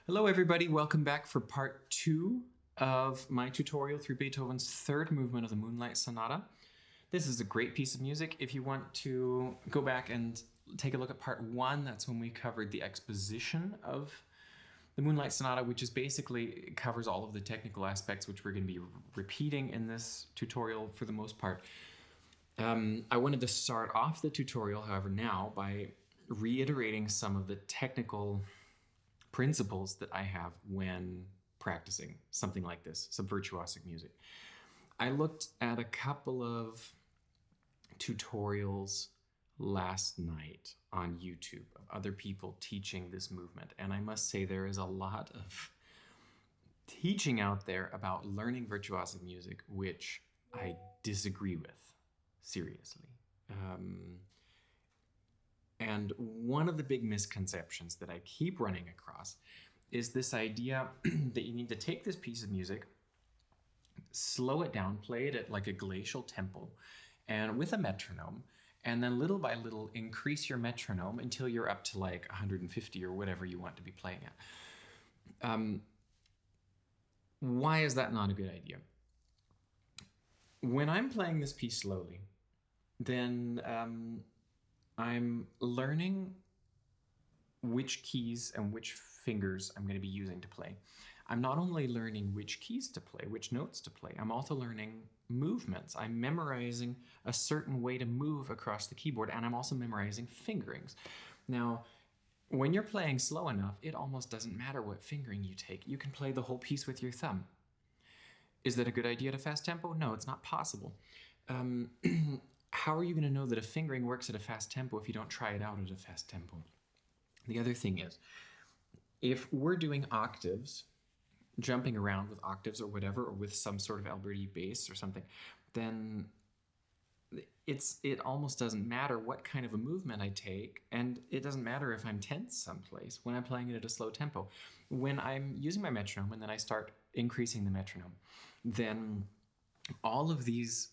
Hello everybody, welcome back for part 2 of my tutorial through Beethoven's third movement of the Moonlight Sonata. This is a great piece of music. If you want to go back and take a look at part 1, that's when we covered the exposition of the Moonlight Sonata, which is basically covers all of the technical aspects which we're going to be repeating in this tutorial for the most part. I wanted to start off the tutorial, however, now by reiterating some of the technical principles that I have when practicing something like this, some virtuosic music. I looked at a couple of tutorials last night on YouTube of other people teaching this movement, and I must say there is a lot of teaching out there about learning virtuosic music which I disagree with, seriously. And one of the big misconceptions that I keep running across is this idea that you need to take this piece of music, slow it down, play it at like a glacial tempo, and with a metronome, and then little by little increase your metronome until you're up to like 150 or whatever you want to be playing at. Why is that not a good idea? When I'm playing this piece slowly, then I'm learning which keys and which fingers I'm going to be using to play. I'm not only learning which keys to play, which notes to play, I'm also learning movements. I'm memorizing a certain way to move across the keyboard, and I'm also memorizing fingerings. Now, when you're playing slow enough, it almost doesn't matter what fingering you take. You can play the whole piece with your thumb. Is that a good idea at a fast tempo? No, it's not possible. How are you going to know that a fingering works at a fast tempo if you don't try it out at a fast tempo? The other thing is, if we're doing octaves, jumping around with octaves or whatever, or with some sort of Alberti bass or something, then it almost doesn't matter what kind of a movement I take, and it doesn't matter if I'm tense someplace when I'm playing it at a slow tempo. When I'm using my metronome and then I start increasing the metronome, then all of these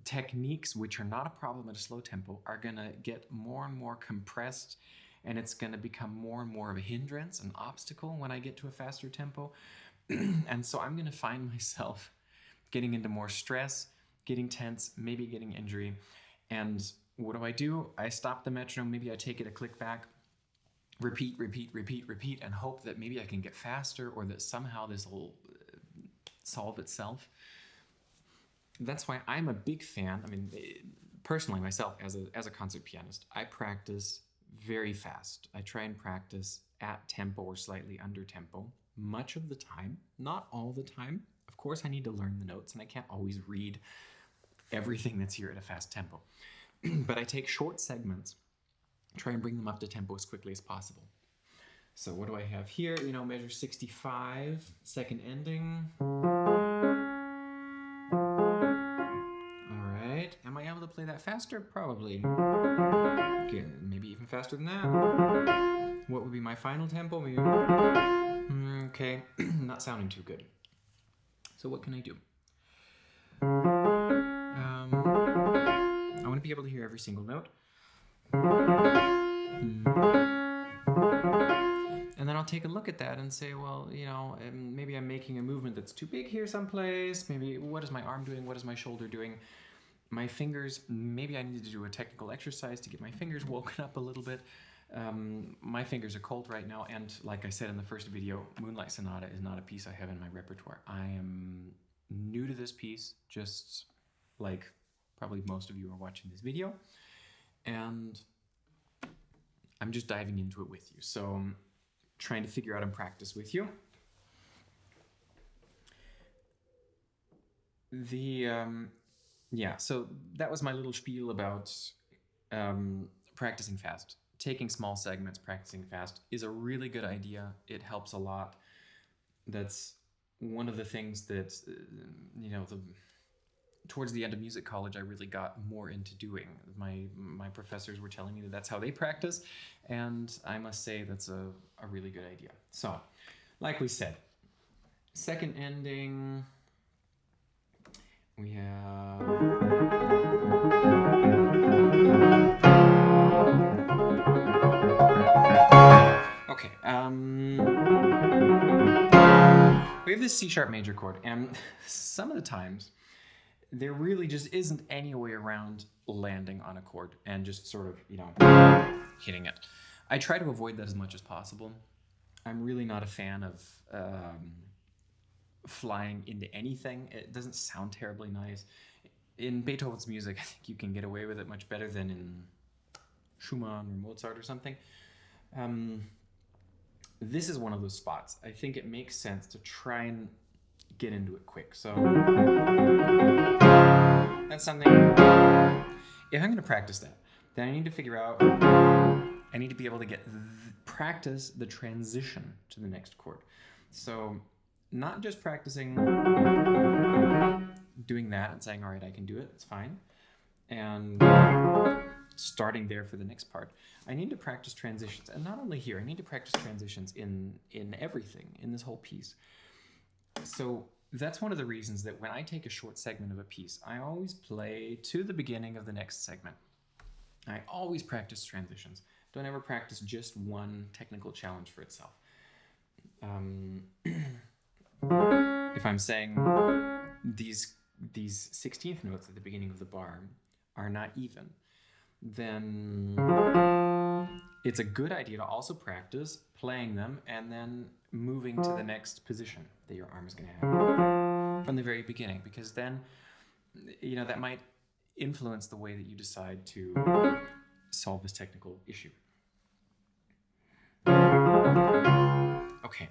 techniques, which are not a problem at a slow tempo, are going to get more and more compressed, and it's going to become more and more of a hindrance, an obstacle when I get to a faster tempo. And so I'm going to find myself getting into more stress, getting tense, maybe getting injury. And what do? I stop the metronome, maybe I take it a click back, repeat, and hope that maybe I can get faster, or that somehow this will solve itself. That's why I'm a big fan. I mean, personally, myself, as a concert pianist, I practice very fast. I try and practice at tempo or slightly under tempo much of the time, not all the time. Of course, I need to learn the notes, and I can't always read everything that's here at a fast tempo. But I take short segments, try and bring them up to tempo as quickly as possible. So what do I have here? Measure 65, second ending. Am I able to play that faster? Probably. Okay, maybe even faster than that. What would be my final tempo? Maybe. Okay, not sounding too good. So what can I do? I want to be able to hear every single note. And then I'll take a look at that and say, well, maybe I'm making a movement that's too big here someplace. Maybe what is my arm doing? What is my shoulder doing? My fingers, maybe I need to do a technical exercise to get my fingers woken up a little bit. My fingers are cold right now, and like I said in the first video, Moonlight Sonata is not a piece I have in my repertoire. I am new to this piece, just like probably most of you are watching this video, and I'm just diving into it with you. So I'm trying to figure out and practice with you. So that was my little spiel about practicing fast. Taking small segments, practicing fast is a really good idea. It helps a lot. That's one of the things that, towards the end of music college, I really got more into doing. My professors were telling me that that's how they practice, and I must say that's a really good idea. So, like we said, second ending. We have... Okay. We have this C sharp major chord, and some of the times there really just isn't any way around landing on a chord and just sort of, hitting it. I try to avoid that as much as possible. I'm really not a fan of flying into anything. It doesn't sound terribly nice. In Beethoven's music, I think you can get away with it much better than in Schumann or Mozart or something. This is one of those spots. I think it makes sense to try and get into it quick. So that's something. If I'm going to practice that, then I need to figure out, I need to be able to practice the transition to the next chord. So not just practicing doing that and saying, all right, I can do it, it's fine, and starting there for the next part. I need to practice transitions, and not only here, I need to practice transitions in everything, in this whole piece. So that's one of the reasons that when I take a short segment of a piece, I always play to the beginning of the next segment. I always practice transitions. Don't ever practice just one technical challenge for itself. If I'm saying these 16th notes at the beginning of the bar are not even, then it's a good idea to also practice playing them and then moving to the next position that your arm is going to have from the very beginning, because then, that might influence the way that you decide to solve this technical issue. Okay,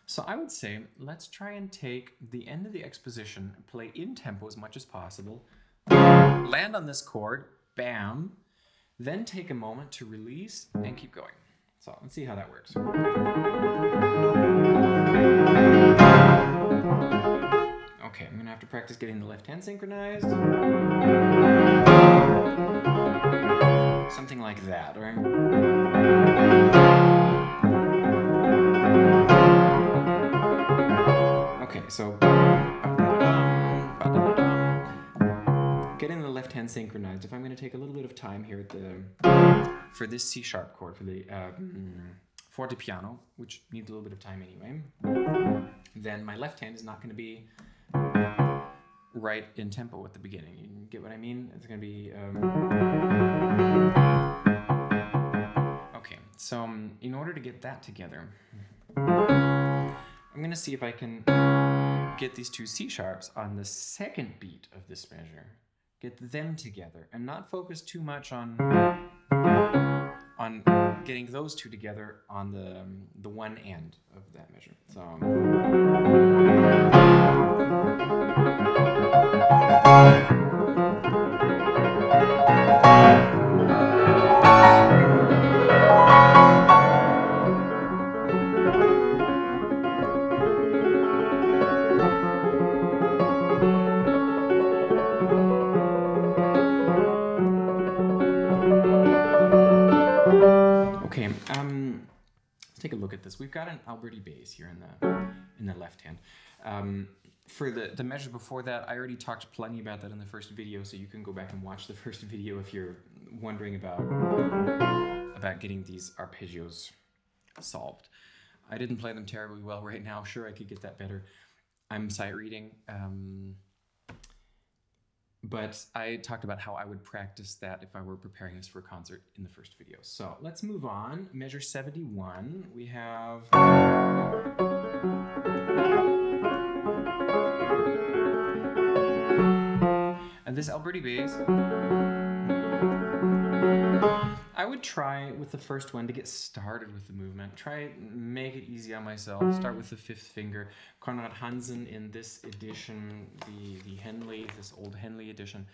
so I would say let's try and take the end of the exposition, play in tempo as much as possible, land on this chord, bam, then take a moment to release and keep going. So let's see how that works. Okay, I'm gonna have to practice getting the left hand synchronized. Something like that, right? Okay, so getting the left hand synchronized. If I'm going to take a little bit of time here for this C sharp chord, for the forte piano, which needs a little bit of time anyway, then my left hand is not going to be right in tempo at the beginning. You get what I mean? It's going to be okay. So in order to get that together, I'm going to see if I can get these two C sharps on the second beat of this measure, get them together, and not focus too much on getting those two together on the one end of that measure. So okay, let's take a look at this. We've got an Alberti bass here in the left hand. For the measure before that, I already talked plenty about that in the first video, so you can go back and watch the first video if you're wondering about getting these arpeggios solved. I didn't play them terribly well right now. Sure, I could get that better. I'm sight reading. But I talked about how I would practice that if I were preparing this for a concert in the first video. So let's move on. Measure 71. We have... and this Alberti bass. I would try with the first one to get started with the movement. Try make it easy on myself. Start with the fifth finger. Konrad Hansen in this edition, the Henley, this old Henley edition,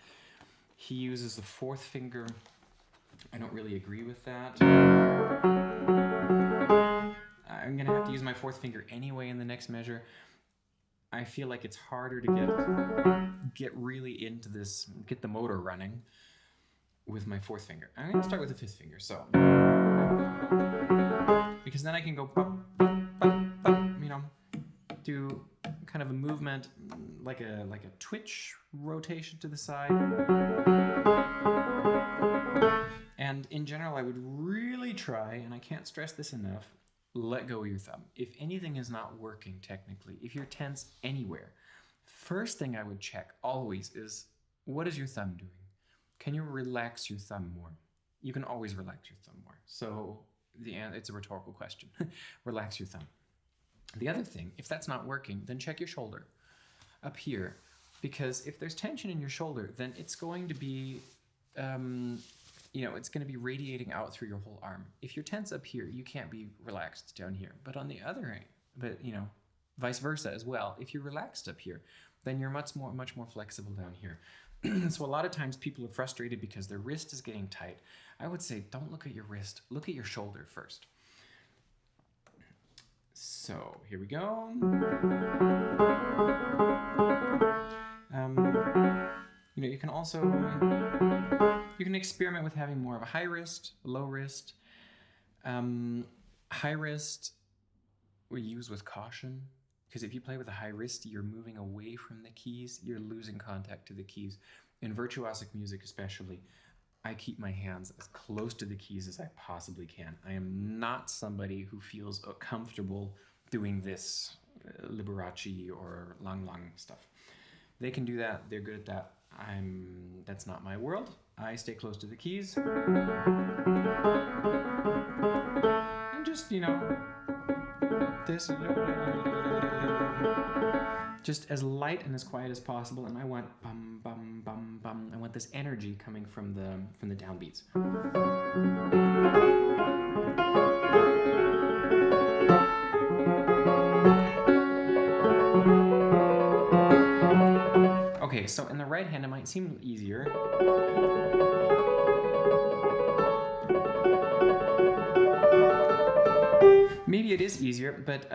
he uses the fourth finger. I don't really agree with that. I'm gonna have to use my fourth finger anyway in the next measure. I feel like it's harder to get really into this, get the motor running with my fourth finger. I'm going to start with the fifth finger, so because then I can go do kind of a movement like a twitch rotation to the side. And in general, I would really try, and I can't stress this enough, let go of your thumb. If anything is not working technically, if you're tense anywhere, first thing I would check always is, what is your thumb doing? Can you relax your thumb more? You can always relax your thumb more. So it's a rhetorical question. Relax your thumb. The other thing, if that's not working, then check your shoulder up here. Because if there's tension in your shoulder, then it's going to be, it's going to be radiating out through your whole arm. If you're tense up here, you can't be relaxed down here. But on the other hand, vice versa as well. If you're relaxed up here, then you're much more flexible down here. So a lot of times people are frustrated because their wrist is getting tight. I would say, don't look at your wrist, look at your shoulder first. So here we go. You can also, you can experiment with having more of a high wrist, low wrist. High wrist we use with caution, because if you play with a high wrist, you're moving away from the keys, you're losing contact to the keys. In virtuosic music especially, I keep my hands as close to the keys as I possibly can. I am not somebody who feels comfortable doing this Liberace or Lang stuff. They can do that, they're good at that. That's not my world. I stay close to the keys. And just, this. Just as light and as quiet as possible, and I want bum bum bum bum. I want this energy coming from the downbeats. Okay, so in the right hand it might seem easier. Maybe it is easier, but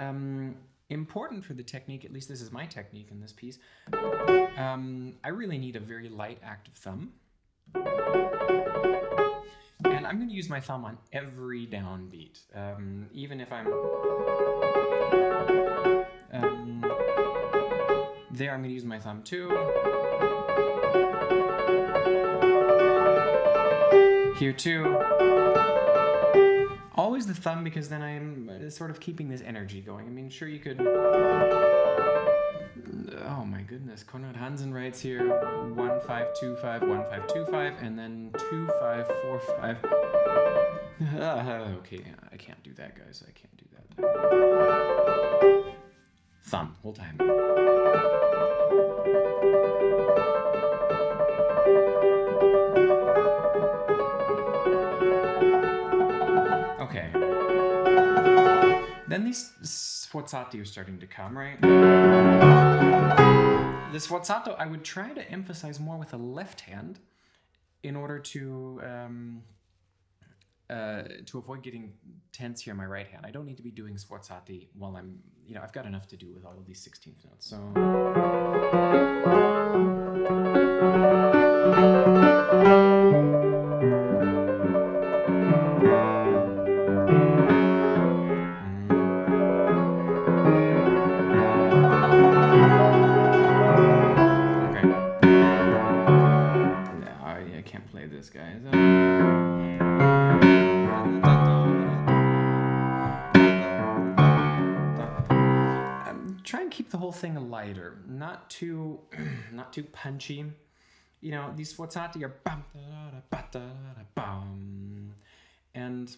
important for the technique, at least this is my technique in this piece, I really need a very light active thumb. And I'm going to use my thumb on every downbeat, even if I'm there, I'm going to use my thumb too. Here too. Always the thumb, because then I'm sort of keeping this energy going. I mean, sure you could... Oh my goodness, Konrad Hansen writes here 1 5 2 5 1 5 2 5 and then 2 5 4 5. Okay, I can't do that, guys. I can't do that. Thumb, whole time. Okay. Then these sforzati are starting to come, right? The sforzato I would try to emphasize more with the left hand in order to avoid getting tense here in my right hand. I don't need to be doing sforzati while I'm, I've got enough to do with all of these 16th notes. So. Thing lighter, not too punchy. These sforzati are bum bum, and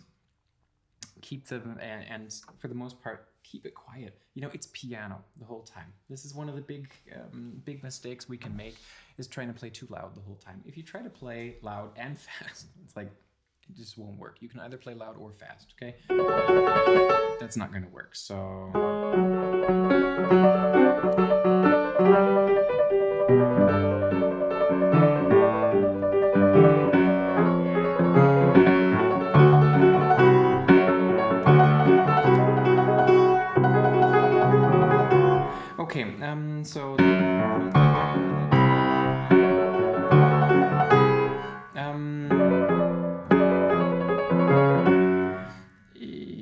keep them and for the most part keep it quiet. It's piano the whole time. This is one of the big mistakes we can make, is trying to play too loud the whole time. If you try to play loud and fast, it's like it just won't work. You can either play loud or fast, okay? That's not going to work. So okay, so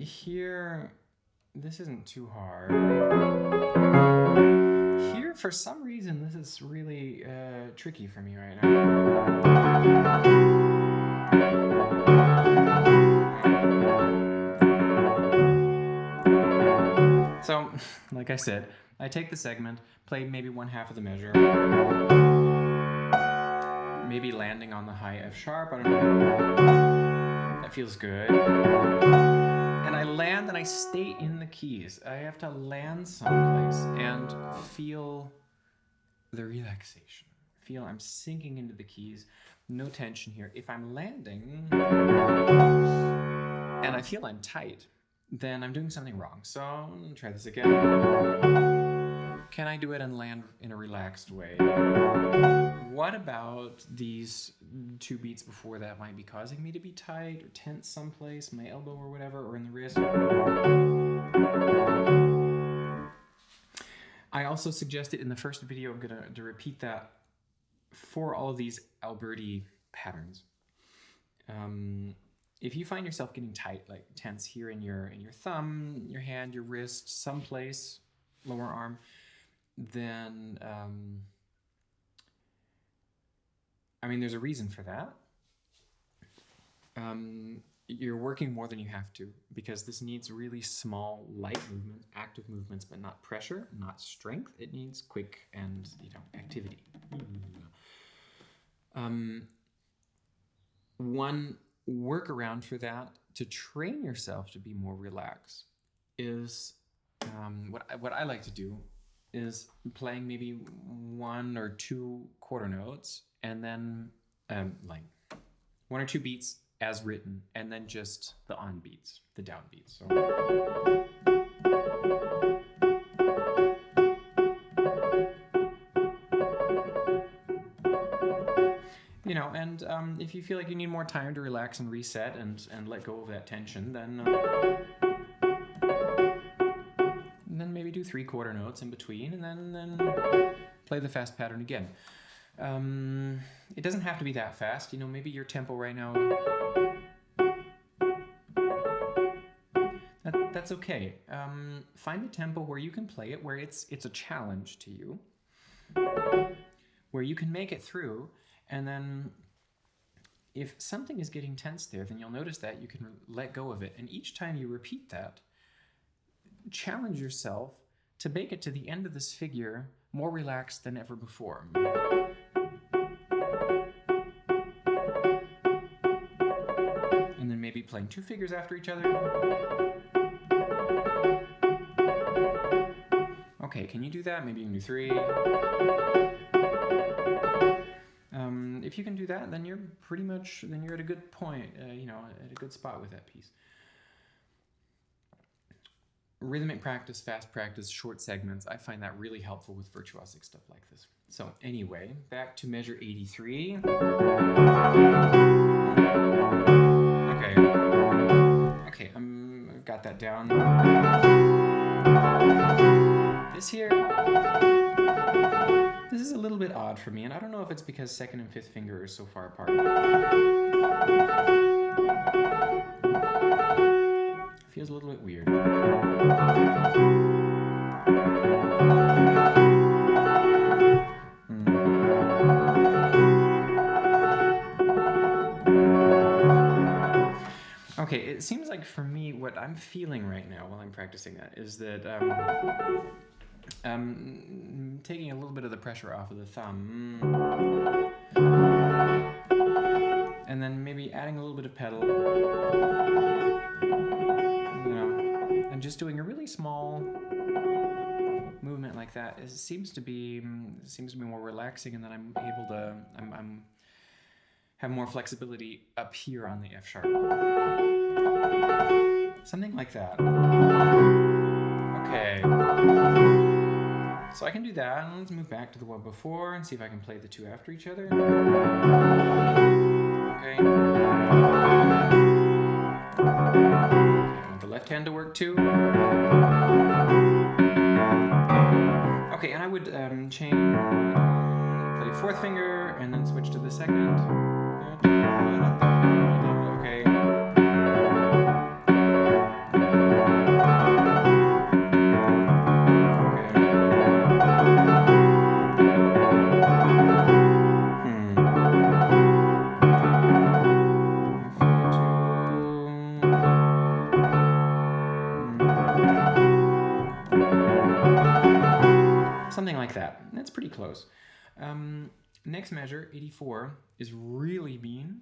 here, this isn't too hard. Here, for some reason, this is really tricky for me right now. So, like I said, I take the segment, play maybe one half of the measure, maybe landing on the high F sharp, I don't know. That feels good. And I land and I stay in the keys. I have to land someplace and feel the relaxation. Feel I'm sinking into the keys. No tension here. If I'm landing and I feel I'm tight, then I'm doing something wrong. So I'm gonna try this again. Can I do it and land in a relaxed way? What about these 2 beats before that might be causing me to be tight or tense someplace, my elbow or whatever, or in the wrist? I also suggested in the first video, I'm going to repeat that for all of these Alberti patterns. If you find yourself getting tight, like tense here in your thumb, your hand, your wrist, someplace, lower arm, then I mean, there's a reason for that. You're working more than you have to, because this needs really small, light movements, active movements, but not pressure, not strength. It needs quick and, activity. One workaround for that, to train yourself to be more relaxed, is what I like to do is playing maybe 1 or 2 quarter notes, and then like 1 or 2 beats as written, and then just the on beats, the down beats. So, and if you feel like you need more time to relax and reset and let go of that tension, then maybe do 3 quarter notes in between, and then play the fast pattern again. It doesn't have to be that fast. Maybe your tempo right now, that's okay. Find a tempo where you can play it, where it's a challenge to you, where you can make it through. And then if something is getting tense there, then you'll notice that you can let go of it. And each time you repeat that, challenge yourself to make it to the end of this figure more relaxed than ever before. And then maybe playing 2 figures after each other. Okay, can you do that? Maybe you can do 3. If you can do that, then you're at a good point, at a good spot with that piece. Rhythmic practice, fast practice, short segments, I find that really helpful with virtuosic stuff like this. So anyway, back to measure 83. Okay, I've got that down. This here, this is a little bit odd for me, and I don't know if it's because 2nd and 5th finger are so far apart. Feels a little bit weird. Okay, it seems like for me, what I'm feeling right now while I'm practicing that is that taking a little bit of the pressure off of the thumb, and then maybe adding a little bit of pedal, and just doing a really small movement like that. It seems to be more relaxing, and then I'm able to have more flexibility up here on the F sharp. Something like that. Okay. So I can do that, and let's move back to the one before and see if I can play the 2 after each other. Okay. I want the left hand to work too. Okay, and I would play 4th finger and then switch to the 2nd. Okay. Something like that. That's pretty close. Next measure, 84, is really mean.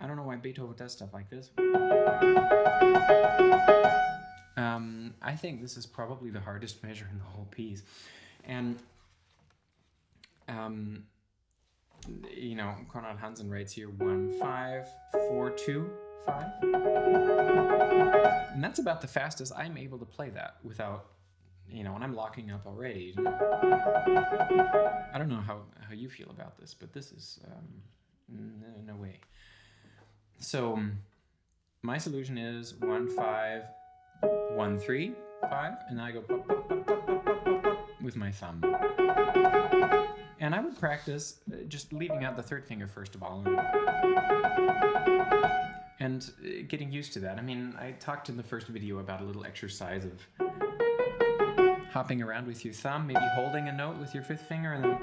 I don't know why Beethoven does stuff like this. I think this is probably the hardest measure in the whole piece. And, Konrad Hansen writes here 1, 5, 4, 2, 5. And that's about the fastest I'm able to play that without, and I'm locking up already. I don't know how you feel about this, but this is no way. So my solution is 1, 5, 1, 3, 5, and then I go pop, pop, pop, pop, pop, pop, pop, with my thumb. And I would practice just leaving out the third finger first of all, and getting used to that. I mean, I talked in the first video about a little exercise of hopping around with your thumb, maybe holding a note with your fifth finger, and then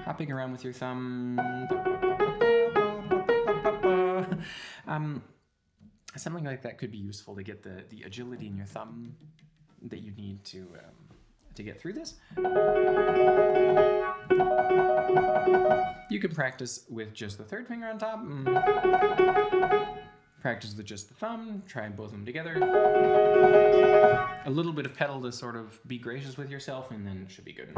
hopping around with your thumb. Something like that could be useful to get the agility in your thumb that you need to get through this. You can practice with just the third finger on top. Practice with just the thumb. Try both of them together. A little bit of pedal to sort of be gracious with yourself, and then it should be good.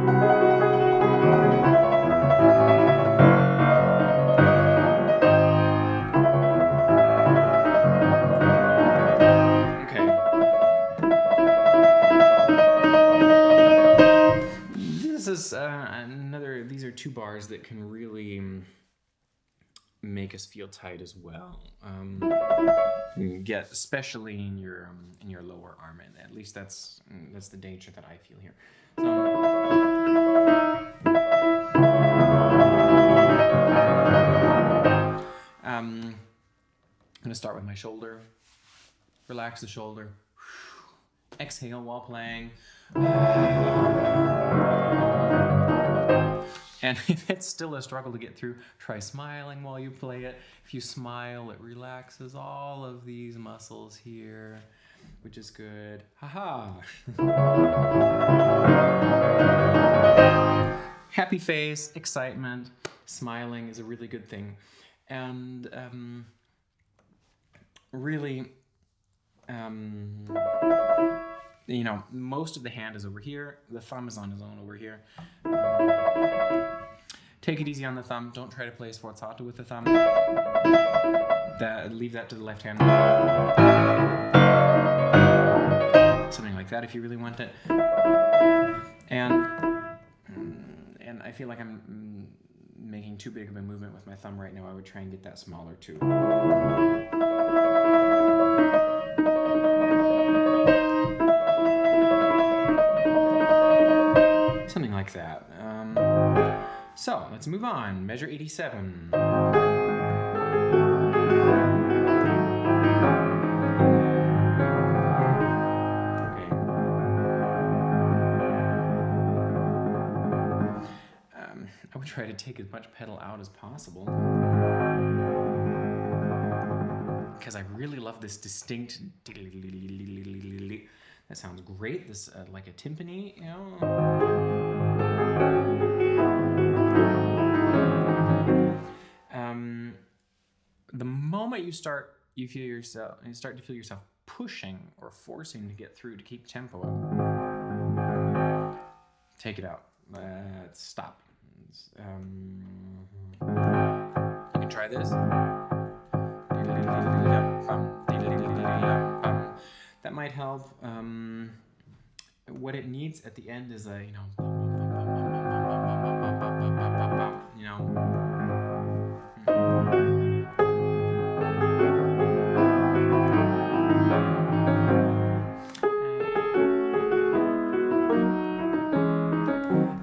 These are two bars that can really make us feel tight as well. Get especially in your lower arm, and at least that's the danger that I feel here. So, I'm going to start with my shoulder. Relax the shoulder. Exhale while playing. And if it's still a struggle to get through, try smiling while you play it. If you smile, it relaxes all of these muscles here, which is good. Haha! Happy face, excitement, smiling is a really good thing. And really, most of the hand is over here. The thumb is on his own over here. Take it easy on the thumb. Don't try to play sforzata with the thumb. Leave that to the left hand. Something like that if you really want it. And I feel like I'm making too big of a movement with my thumb right now. I would try and get that smaller too. Something like that. So let's move on. Measure 87. Okay. I would try to take as much pedal out as possible, because I really love this distinct. That sounds great. This like a timpani, The moment you start to feel yourself pushing or forcing to get through to keep tempo up, take it out. Stop. You can try this. That might help. What it needs at the end is a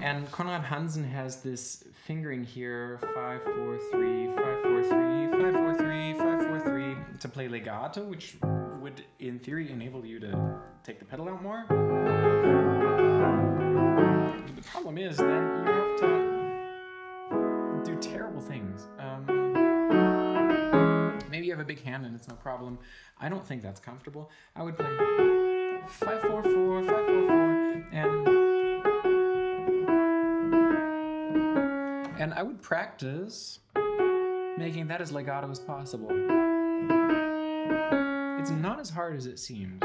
And Konrad Hansen has this fingering here, 5, 4, 3, 5, 4, 3, 5, 4, 3, 5, 4, 3, to play legato, which would, in theory, enable you to take the pedal out more. The problem is, then you have to do terrible things. Maybe you have a big hand and it's no problem. I don't think that's comfortable. I would play 5-4-4, 5-4-4, and I would practice making that as legato as possible. It's not as hard as it seems.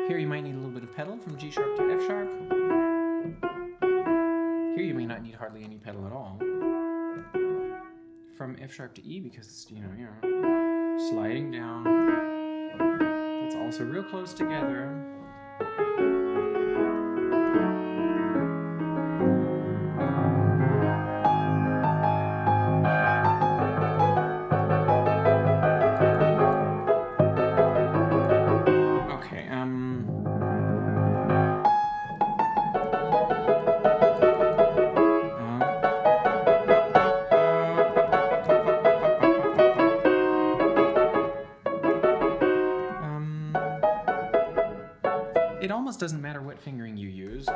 Here you might need a little bit of pedal from G sharp to F sharp. Here you may not need hardly any pedal at all. From F sharp to E, because it's, you know, sliding down. It's also real close together. It almost doesn't matter what fingering you use.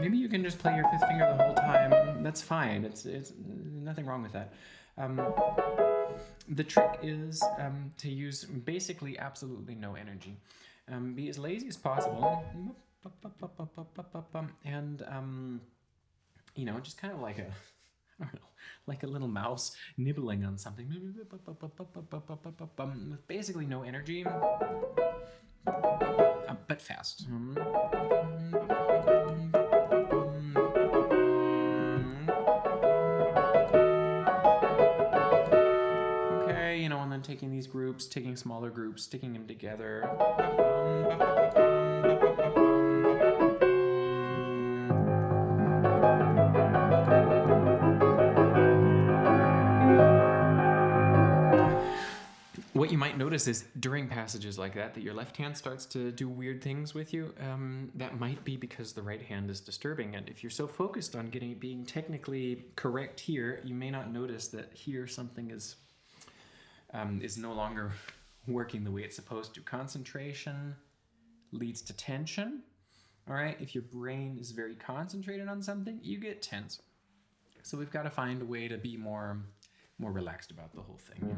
Maybe you can just play your 5th finger the whole time. That's fine. It's nothing wrong with that. The trick is to use basically absolutely no energy. Be as lazy as possible, and you know, just kind of like a, I don't know, like a little mouse nibbling on something. With basically no energy. But fast. Okay, you know, and then taking these groups, taking smaller groups, sticking them together. What you might notice is during passages like that your left hand starts to do weird things with you. That might be because the right hand is disturbing it. If you're so focused on being technically correct here, you may not notice that here something is no longer working the way it's supposed to. Concentration leads to tension. All right, if your brain is very concentrated on something, you get tense. So we've got to find a way to be more relaxed about the whole thing.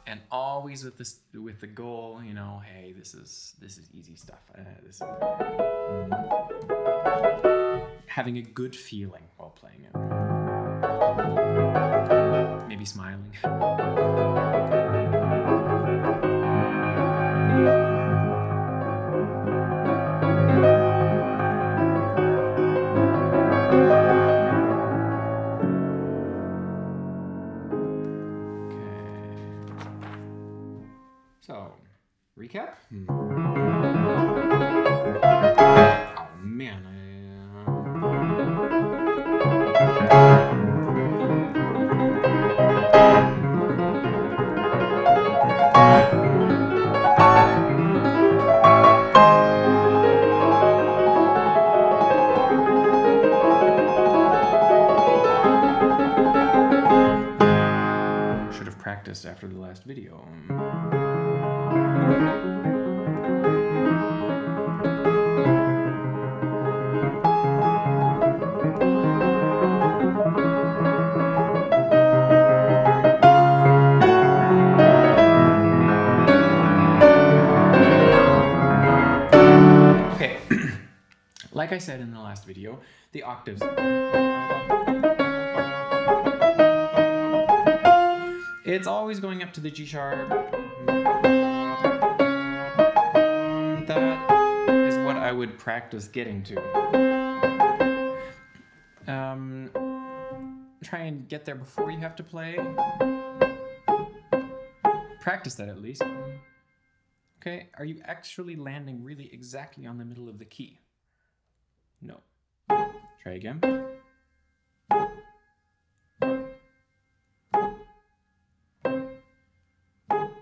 And always with the goal, you know, hey, this is easy stuff. Having a good feeling while playing it. Maybe smiling. So, recap. Oh man, should have practiced after the last video. Okay, like I said in the last video, the octaves. It's always going up to the G sharp. That is what I would practice getting to. Try and get there before you have to play. Practice that at least. Okay, are you actually landing really exactly on the middle of the key? No. Try again.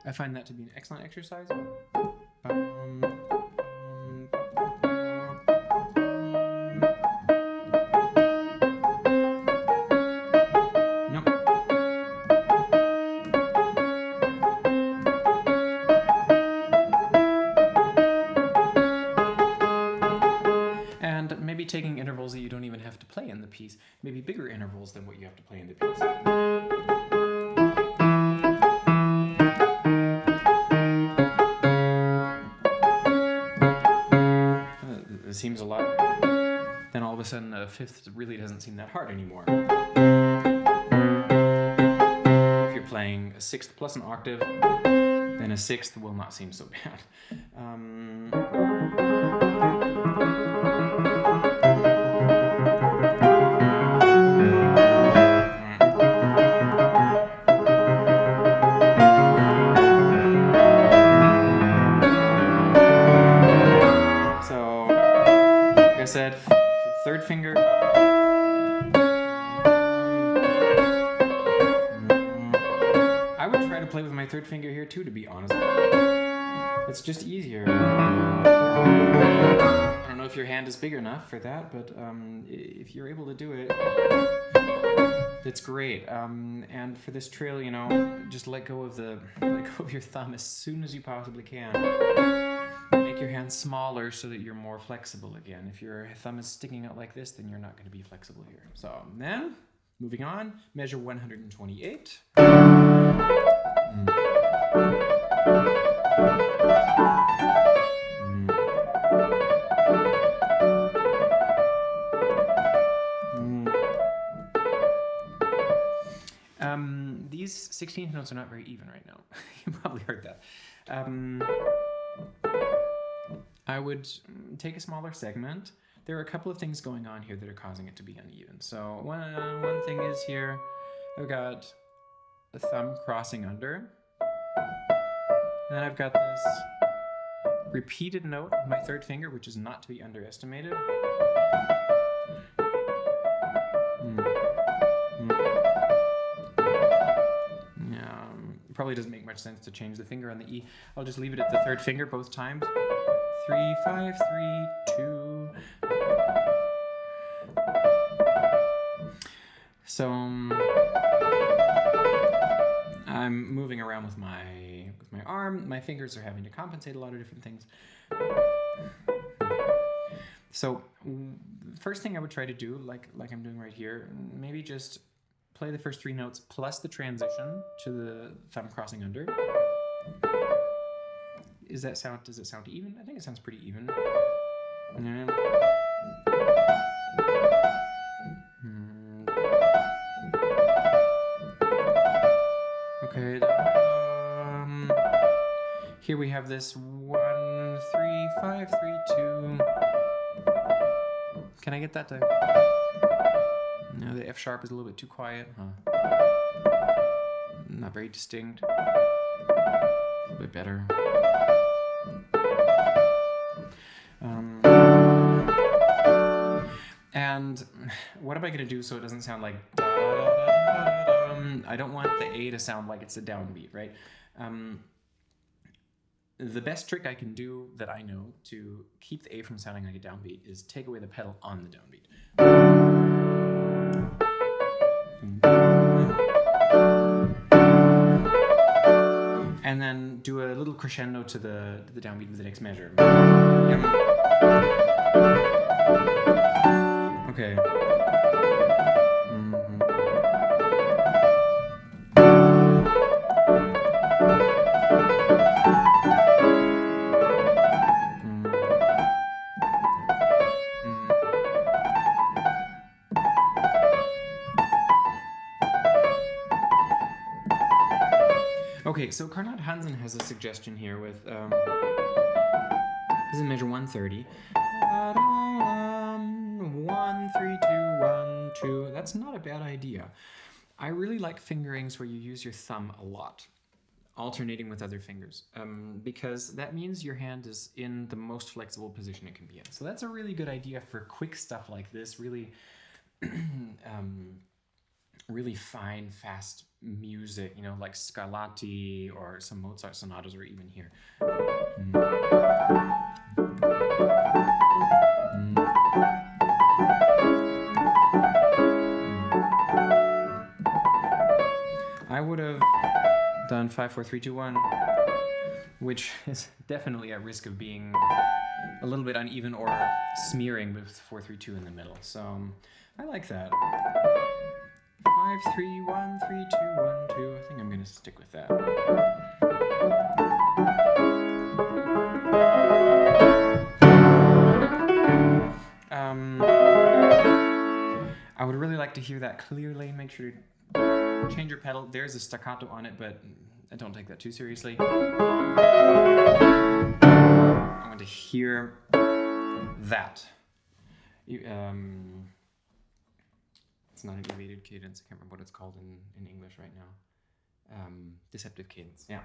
I find that to be an excellent exercise. And maybe taking intervals that you don't even have to play in the piece, maybe bigger intervals than what you have to play in the piece. seems a lot, then all of a sudden a fifth really doesn't seem that hard anymore. If you're playing a sixth plus an octave, then a sixth will not seem so bad. Said third finger. I would try to play with my third finger here too, to be honest. It's just easier. I don't know if your hand is big enough for that, but if you're able to do it, it's great. And for this trill, you know, just let go of your thumb as soon as you possibly can. Make your hand smaller so that you're more flexible again. If your thumb is sticking out like this, then you're not going to be flexible here. So then, moving on, measure 128. These 16th notes are not very even right now. You probably heard that. I would take a smaller segment. There are a couple of things going on here that are causing it to be uneven. So one thing is here, I've got the thumb crossing under. And then I've got this repeated note of my third finger, which is not to be underestimated. Probably doesn't make much sense to change the finger on the E. I'll just leave it at the third finger both times. 3, 5, 3, 2. So I'm moving around with my arm. My fingers are having to compensate a lot of different things. So first thing I would try to do, like I'm doing right here, maybe just play the first 3 notes plus the transition to the thumb crossing under. Does it sound even? I think it sounds pretty even. Okay. Here we have this 1, 3, 5, 3, 2. Can I get that to? No, the F sharp is a little bit too quiet, huh? Not very distinct. A little bit better. And what am I going to do so it doesn't sound like I don't want the A to sound like it's a downbeat, right? The best trick I can do that I know to keep the A from sounding like a downbeat is take away the pedal on the downbeat. And then do a little crescendo to the downbeat of the next measure. Okay. Okay, so Karnot Hansen has a suggestion here with, this is measure 130. 1, 3, 2, 1, 2. That's not a bad idea. I really like fingerings where you use your thumb a lot, alternating with other fingers, because that means your hand is in the most flexible position it can be in. So that's a really good idea for quick stuff like this, really really fine, fast music, you know, like Scarlatti or some Mozart sonatas, or even here. I would have done 5, 4, 3, 2, 1, which is definitely at risk of being a little bit uneven or smearing with 4, 3, 2 in the middle. So I like that. 5, 3, 1, 3, 2, 1, 2. I think I'm going to stick with that. like to hear that clearly, make sure to change your pedal. There's a staccato on it, but I don't take that too seriously. I want to hear that. It's not an evaded cadence. I can't remember what it's called in English right now. Deceptive cadence, yeah.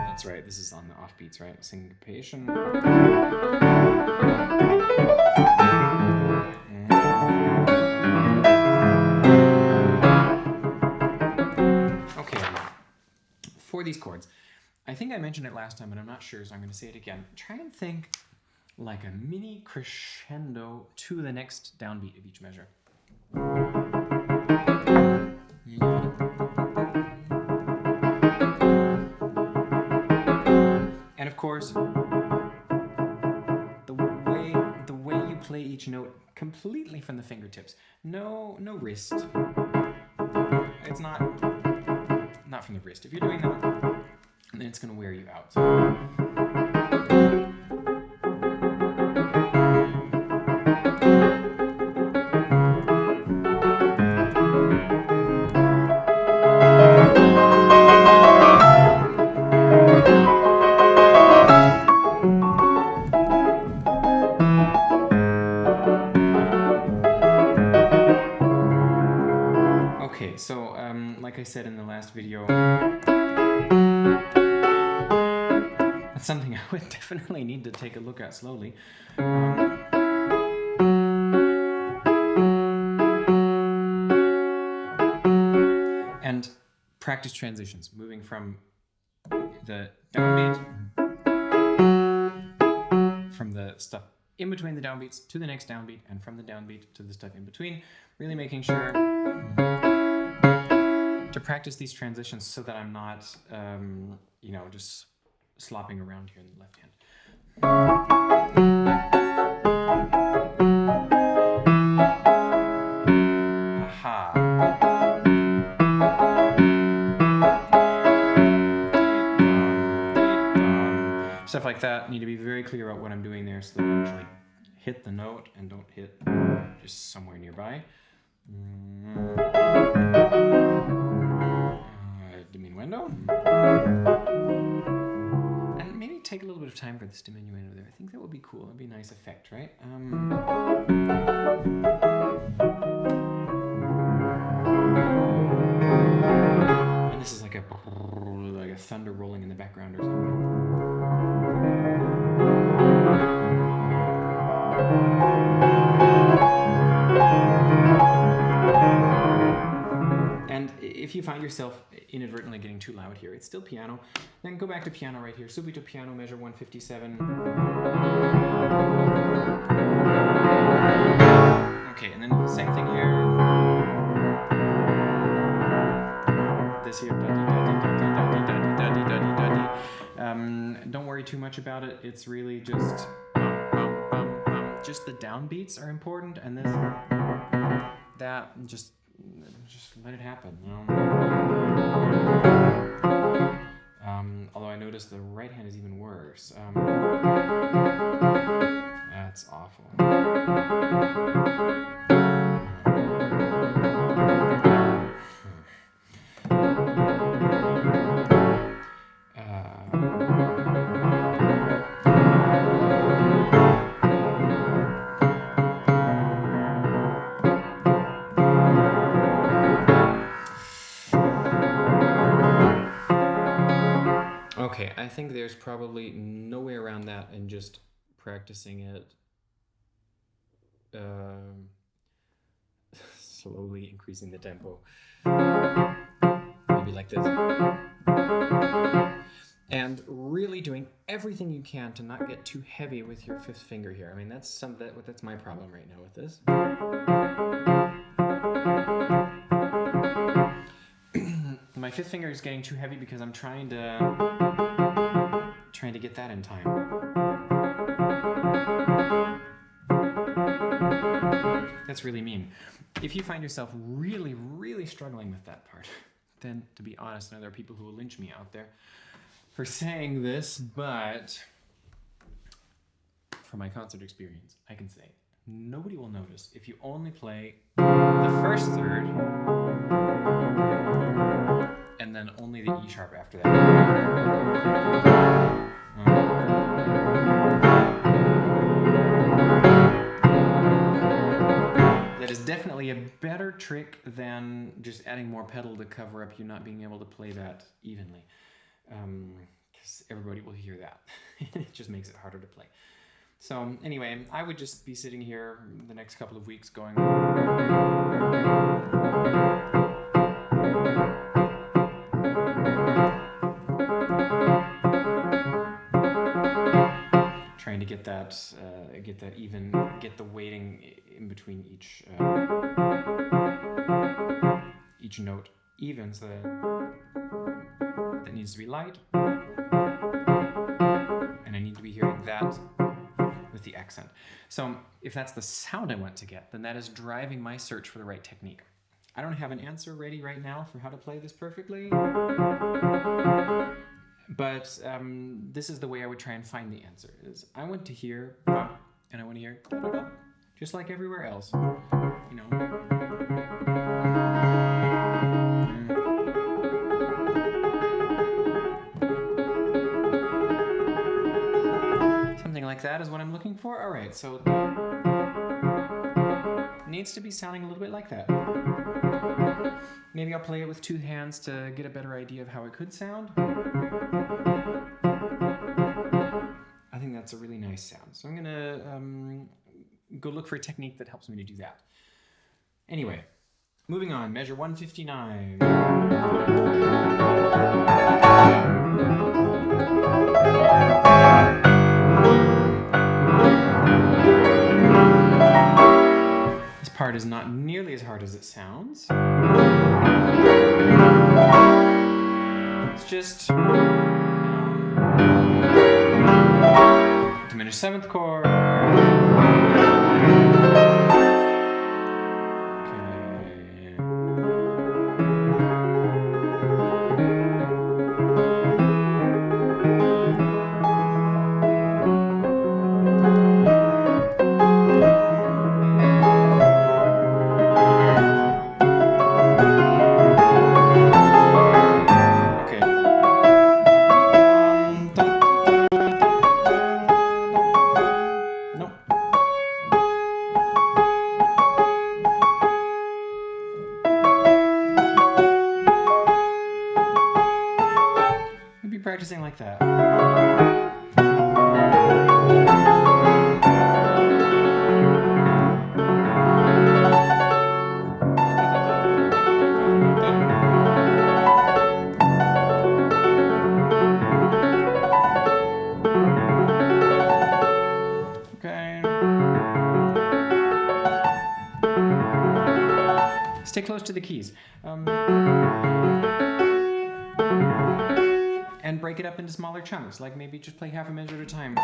That's right, this is on the offbeats, right? Syncopation. Okay, for these chords, I think I mentioned it last time, but I'm not sure, so I'm going to say it again. Try and think like a mini crescendo to the next downbeat of each measure. And of course, the way you play each note completely from the fingertips. No wrist. It's not from the wrist. If you're doing that, then it's going to wear you out. Okay, so like I said in the last video, that's something I would definitely need to take a look at slowly. And practice transitions, moving from the downbeat, from the stuff in between the downbeats to the next downbeat, and from the downbeat to the stuff in between, really making sure to practice these transitions so that I'm not, just slopping around here in the left hand. Aha. Stuff like that. Need to be very clear about what I'm doing there so that I actually hit the note and don't hit just somewhere nearby. Diminuendo. And maybe take a little bit of time for this diminuendo there. I think that would be cool. That'd be a nice effect, right? And this is like a thunder rolling in the background or something. And if you find yourself inadvertently getting too loud here, it's still piano. Then go back to piano right here. Subito piano, measure 157. Okay, and then same thing here. This here. Don't worry too much about it. It's really just the downbeats are important, and this, that, just let it happen. Although I noticed the right hand is even worse. That's awful. Okay, I think there's probably no way around that and just practicing it slowly increasing the tempo. Maybe like this. And really doing everything you can to not get too heavy with your fifth finger here. I mean, that's my problem right now with this. My fifth finger is getting too heavy because I'm trying to get that in time. That's really mean. If you find yourself really, really struggling with that part, then to be honest, and there are people who will lynch me out there for saying this, but from my concert experience, I can say nobody will notice if you only play the first third and then only the E sharp after that. That is definitely a better trick than just adding more pedal to cover up you not being able to play that evenly. Because everybody will hear that. It just makes it harder to play. So anyway, I would just be sitting here the next couple of weeks going... trying to get that even, get the weighting in between each note even, so that needs to be light, and I need to be hearing that with the accent. So if that's the sound I want to get, then that is driving my search for the right technique. I don't have an answer ready right now for how to play this perfectly, but this is the way I would try and find the answer. Is I want to hear bop, and I want to hear da, da, da, just like everywhere else, you know. Something like that is what I'm looking for. All right, so it needs to be sounding a little bit like that. Maybe I'll play it with two hands to get a better idea of how it could sound. I think that's a really nice sound. So I'm gonna go look for a technique that helps me to do that. Anyway, moving on, measure 159. This part is not nearly as hard as it sounds. It's just diminished seventh chord. Practicing like that. Okay. Stay close to the keys. And break it up into smaller chunks, like maybe just play half a measure at a time.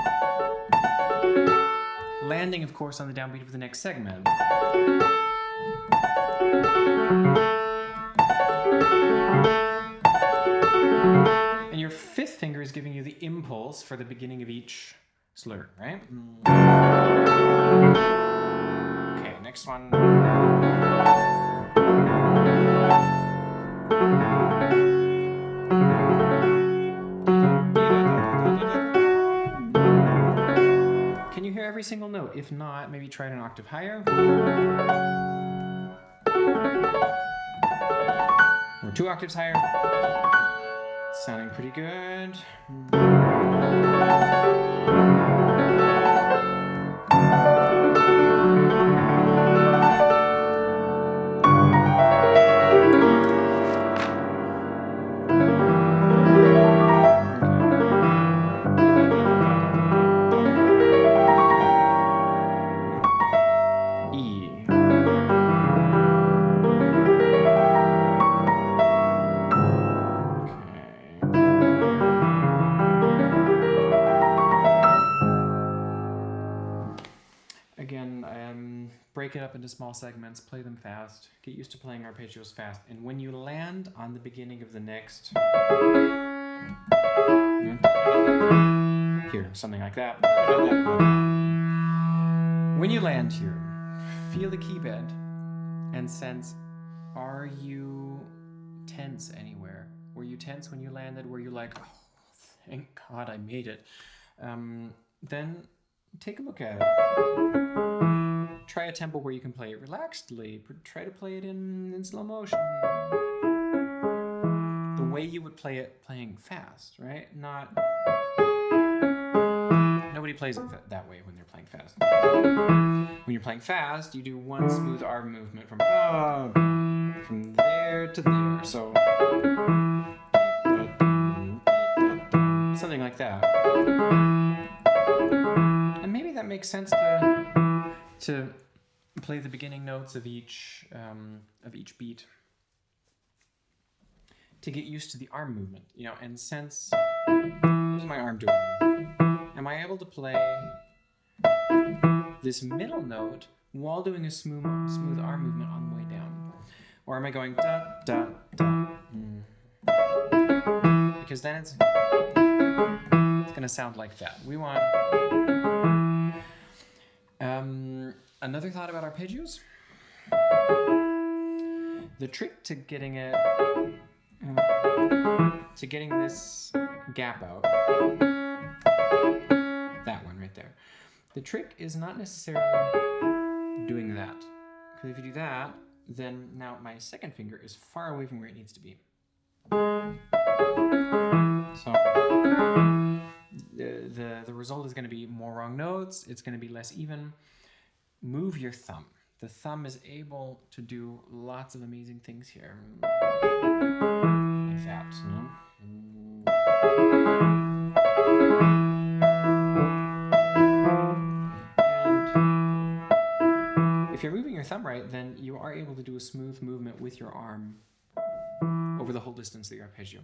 Landing, of course, on the downbeat of the next segment. And your fifth finger is giving you the impulse for the beginning of each slur, right? Okay, next one. Can you hear every single note? If not, maybe try it an octave higher. Or 2 octaves higher. It's sounding pretty good. Break it up into small segments, play them fast, get used to playing arpeggios fast, and when you land on the beginning of the next, here, something like that. When you land here, feel the key bend and sense, are you tense anywhere? Were you tense when you landed? Were you like, oh, thank God I made it? Then take a look at it. Try a tempo where you can play it relaxedly. Try to play it in slow motion. The way you would play it playing fast, right? Nobody plays it that way when they're playing fast. When you're playing fast, you do one smooth arm movement from there to there. So something like that. And maybe that makes sense to play the beginning notes of each beat, to get used to the arm movement, and sense, what is my arm doing? Am I able to play this middle note while doing a smooth arm movement on the way down? Or am I going da, da, da? Because then it's going to sound like that. We want... another thought about arpeggios. The trick to getting it... to getting this gap out, that one right there. The trick is not necessarily doing that. Because if you do that, then now my second finger is far away from where it needs to be. So the result is going to be more wrong notes. It's going to be less even. Move your thumb. The thumb is able to do lots of amazing things here. Like that, And if you're moving your thumb right, then you are able to do a smooth movement with your arm over the whole distance of the arpeggio.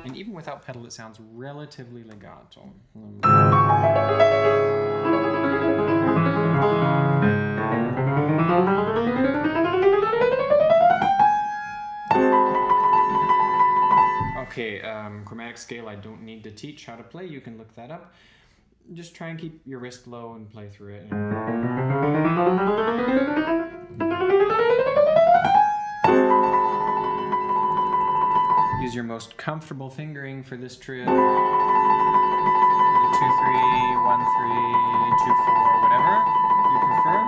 And even without pedal, it sounds relatively legato. Okay, chromatic scale I don't need to teach how to play. You can look that up. Just try and keep your wrist low and play through it. Use your most comfortable fingering for this trick. 2, 3, 1, 3, 2, 4, whatever you prefer.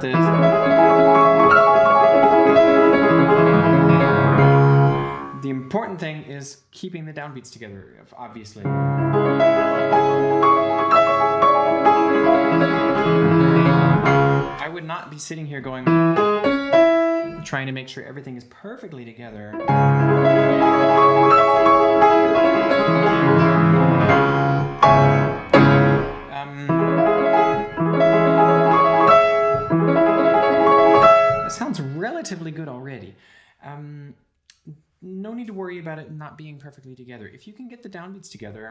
This. The important thing is keeping the downbeats together, obviously. I would not be sitting here going, trying to make sure everything is perfectly together. Sounds relatively good already. No need to worry about it not being perfectly together. If you can get the downbeats together,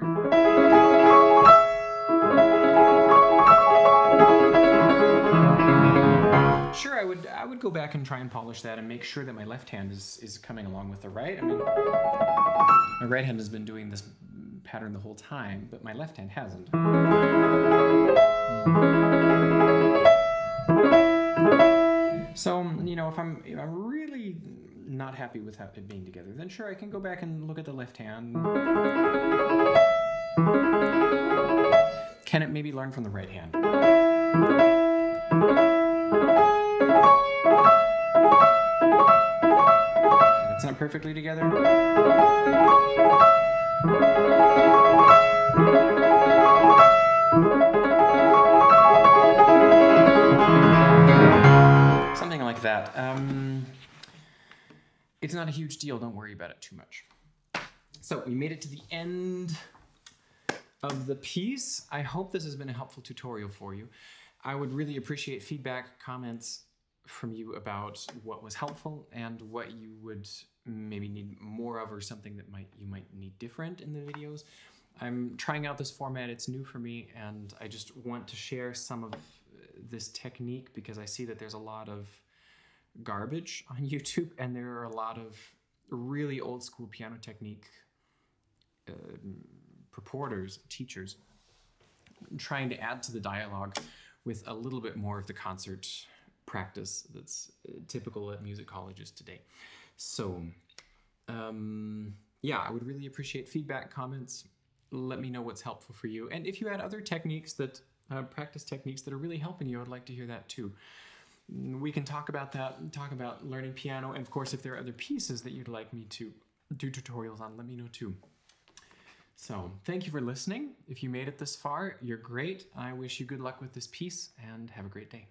sure, I would go back and try and polish that and make sure that my left hand is coming along with the right. I mean, my right hand has been doing this pattern the whole time, but my left hand hasn't. So, if I'm really not happy with it being together, then sure, I can go back and look at the left hand. Can it maybe learn from the right hand? It's not perfectly together. Something like that. It's not a huge deal. Don't worry about it too much. So we made it to the end of the piece. I hope this has been a helpful tutorial for you. I would really appreciate feedback, comments from you about what was helpful and what you would maybe need more of, or something that you might need different in the videos. I'm trying out this format. It's new for me, and I just want to share some of this technique because I see that there's a lot of garbage on YouTube, and there are a lot of really old school piano technique purporters, teachers, trying to add to the dialogue with a little bit more of the concert practice that's typical at music colleges today. So yeah, I would really appreciate feedback, comments. Let me know what's helpful for you. And if you had other techniques that, practice techniques that are really helping you, I'd like to hear that too. We can talk about that, talk about learning piano. And of course, if there are other pieces that you'd like me to do tutorials on, let me know too. So thank you for listening. If you made it this far, you're great. I wish you good luck with this piece and have a great day.